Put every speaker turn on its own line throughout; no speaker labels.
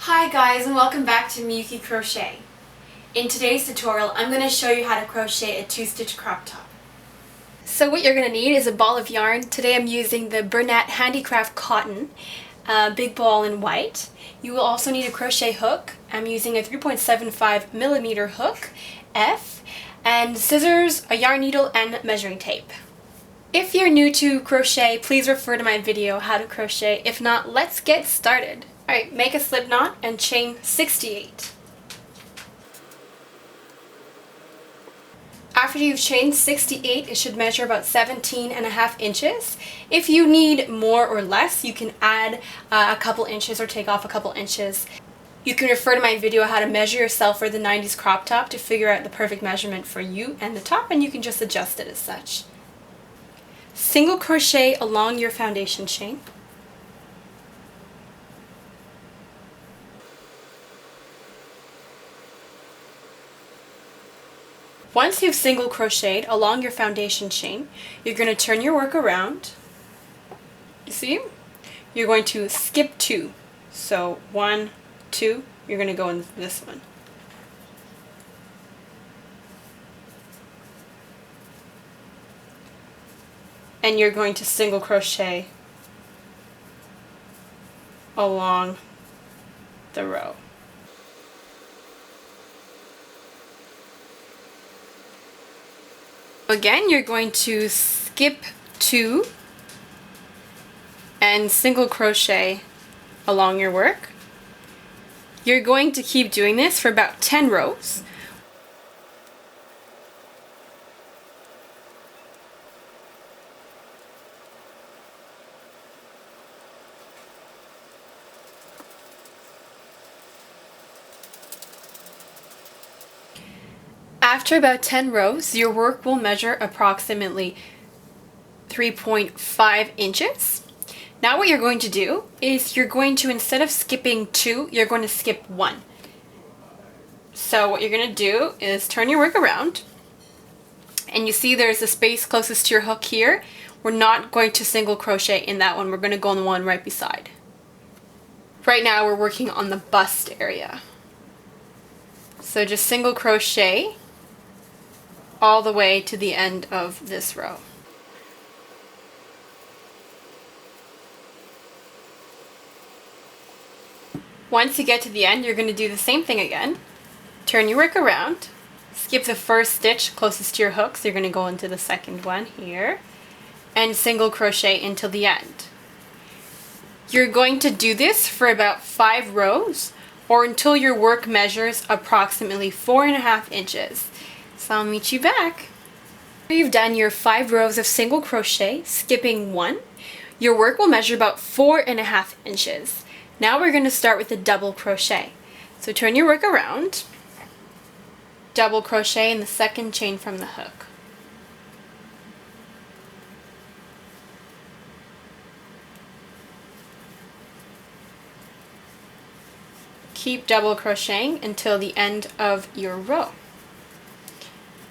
Hi guys, and welcome back to Miyuki Crochet. In today's tutorial, I'm going to show you how to crochet a 2-stitch crop top. So what you're going to need is a ball of yarn. Today I'm using the Bernat Handicraft Cotton, big ball in white. You will also need a crochet hook. I'm using a 3.75mm hook, F, and scissors, a yarn needle, and measuring tape. If you're new to crochet, please refer to my video, How to Crochet. If not, let's get started. Alright, make a slip knot and chain 68. After you've chained 68, it should measure about 17.5 inches. If you need more or less, you can add a couple inches or take off a couple inches. You can refer to my video how to measure yourself for the 90s crop top to figure out the perfect measurement for you and the top, and you can just adjust it as such. Single crochet along your foundation chain. Once you've single crocheted along your foundation chain, you're going to turn your work around. You see? You're going to skip 2. So 1, 2, you're going to go in this one. And you're going to single crochet along the row. Again, you're going to skip 2 and single crochet along your work. You're going to keep doing this for about 10 rows. After about 10 rows, your work will measure approximately 3.5 inches. Now what you're going to do is you're going to, instead of skipping 2, you're going to skip 1. So what you're going to do is turn your work around, and you see there's a space closest to your hook here. We're not going to single crochet in that one, we're going to go in the one right beside. Right now we're working on the bust area. So just single crochet all the way to the end of this row. Once you get to the end, you're going to do the same thing again. Turn your work around, skip the first stitch closest to your hook, so you're going to go into the second one here, and single crochet until the end. You're going to do this for about 5 rows, or until your work measures approximately 4.5 inches. So I'll meet you back. After you've done your 5 rows of single crochet, skipping 1, your work will measure about 4.5 inches. Now we're going to start with a double crochet. So turn your work around, double crochet in the second chain from the hook. Keep double crocheting until the end of your row.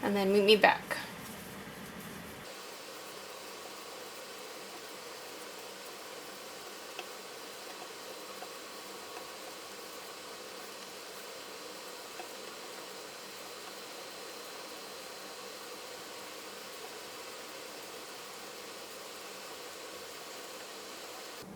And then meet me back.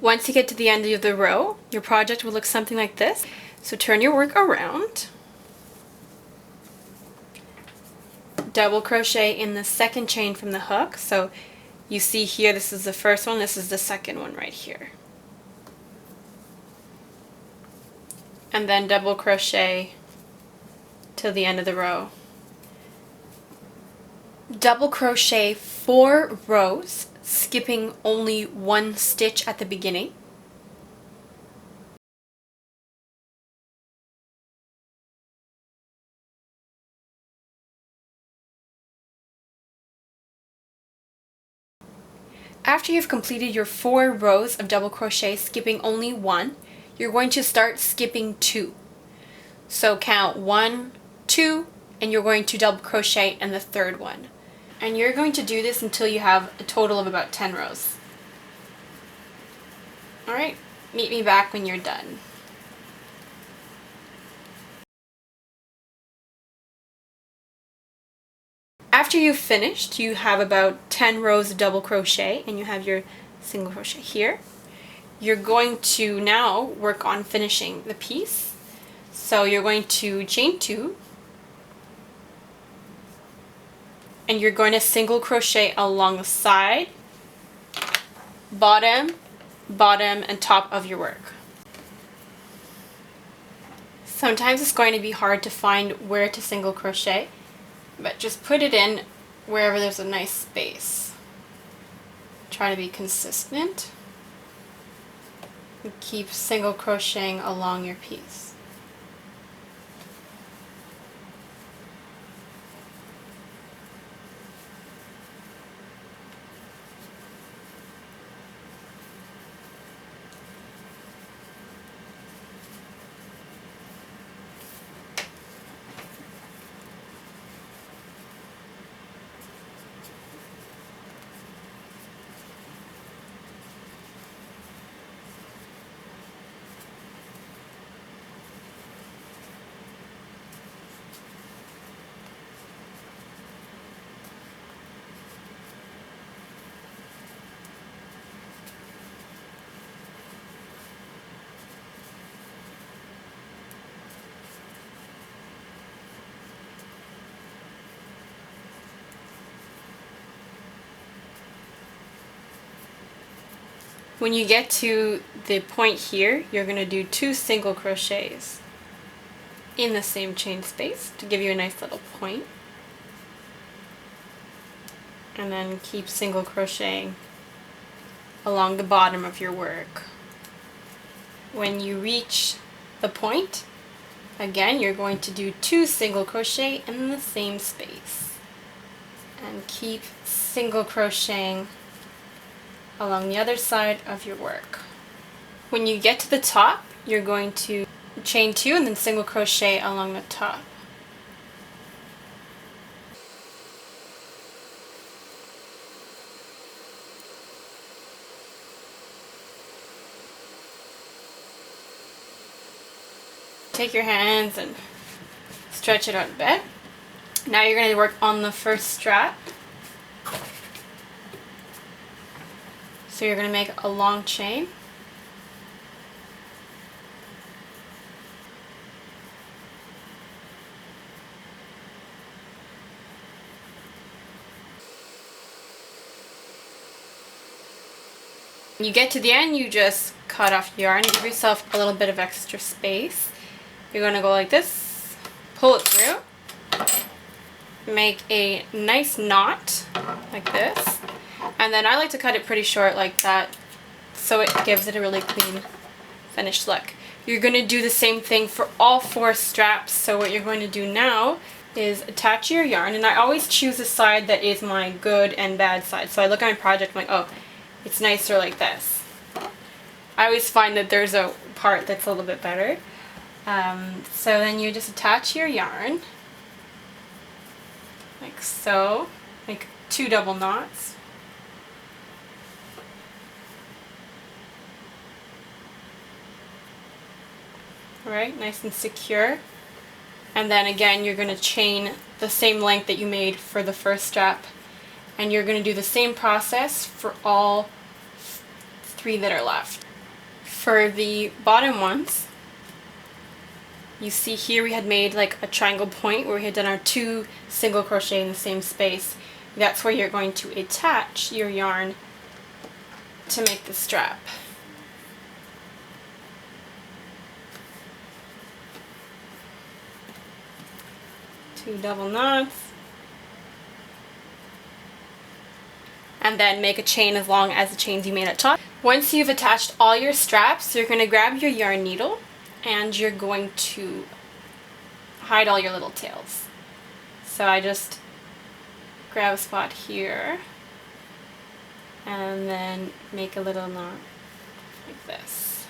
Once you get to the end of the row, your project will look something like this. So turn your work around, double crochet in the second chain from the hook. So you see here, this is the first one, this is the second one right here. And then double crochet till the end of the row. Double crochet 4 rows, skipping only 1 stitch at the beginning. After you've completed your 4 rows of double crochet, skipping only 1, you're going to start skipping 2. So count 1, 2, and you're going to double crochet in the third one. And you're going to do this until you have a total of about 10 rows. Alright, meet me back when you're done. After you've finished, you have about 10 rows of double crochet and you have your single crochet here. You're going to now work on finishing the piece. So you're going to chain 2 and you're going to single crochet along the side, bottom, bottom, and top of your work. Sometimes it's going to be hard to find where to single crochet, but just put it in wherever there's a nice space. Try to be consistent and keep single crocheting along your piece. When you get to the point here, you're going to do 2 single crochets in the same chain space to give you a nice little point. And then keep single crocheting along the bottom of your work. When you reach the point, again, you're going to do 2 single crochet in the same space. And keep single crocheting along the other side of your work. When you get to the top, you're going to chain 2 and then single crochet along the top. Take your hands and stretch it out a bit. Now you're going to work on the first strap. So you're going to make a long chain. When you get to the end, you just cut off yarn and give yourself a little bit of extra space. You're going to go like this, pull it through, make a nice knot like this. And then I like to cut it pretty short like that so it gives it a really clean finished look. You're going to do the same thing for all 4 straps. So what you're going to do now is attach your yarn, and I always choose a side that is my good and bad side. So I look at my project, I'm like, oh, it's nicer like this. I always find that there's a part that's a little bit better. So then you just attach your yarn like so, make 2 double knots. Alright, nice and secure. And then again, you're going to chain the same length that you made for the first strap. And you're going to do the same process for all 3 that are left. For the bottom ones, you see here we had made like a triangle point where we had done our 2 single crochet in the same space. That's where you're going to attach your yarn to make the strap. Two double knots, and then make a chain as long as the chains you made at top. Once you've attached all your straps, you're going to grab your yarn needle and you're going to hide all your little tails. So I just grab a spot here and then make a little knot like this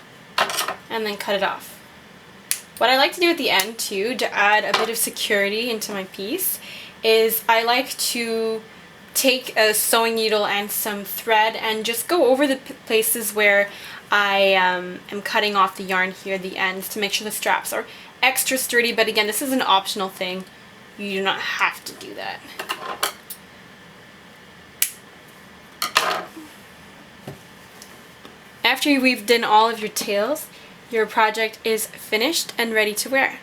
and then cut it off. What I like to do at the end too, to add a bit of security into my piece, is I like to take a sewing needle and some thread and just go over the places where I am cutting off the yarn here, the ends, to make sure the straps are extra sturdy. But again, this is an optional thing. You do not have to do that. after you've weaved in all of your tails, your project is finished and ready to wear.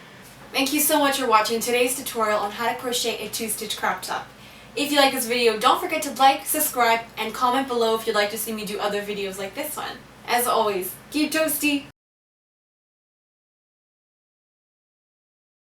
Thank you so much for watching today's tutorial on how to crochet a 2-stitch crop top. If you like this video, don't forget to like, subscribe, and comment below if you'd like to see me do other videos like this one. As always, keep toasty!